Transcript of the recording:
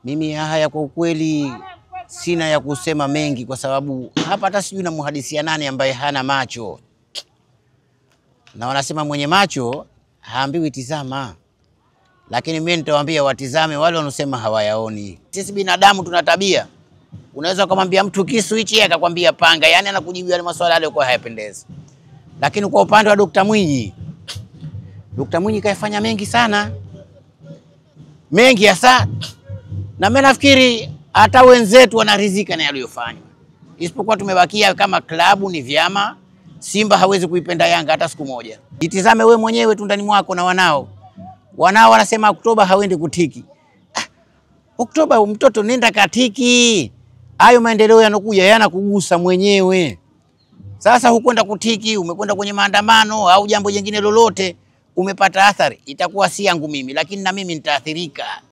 Mimi haya kwa ukweli sina ya kusema mengi, kwa sababu hapa hata sijui na muhadisia nani ambaye hana macho. Na wanasema mwenye macho haambiwi tizama, lakini mimi nitawaambia watizame wale wanaosema hawayaoni. Sisi binadamu tuna tabia, unaweza kumwambia mtu kisu hichi akakwambia panga, yani anakujibu yale maswala yale kwa hayapendezi. Lakini kwa upande wa Dr. Mwinyi, Dr. Mwinyi kaifanya mengi sana, mengi hasa, na mimi nafikiri hata wenzetu wanaridhika na yaliyofanywa, isipokuwa tumebakia kama klabu ni vyama. Simba hawezi kuipenda Yanga hata siku moja. Jitizame we mwenyewe tu ndani mwako na wanao wanasema Oktoba hawendi kutiki. Oktoba mtoto nenda katiki, hayo maendeleo yanokuja yanakugusa mwenyewe. Sasa hukwenda kutiki, umekwenda kwenye maandamano au jambo jingine lolote, umepata athari, itakuwa si yangu mimi, lakini na mimi nitaathirika.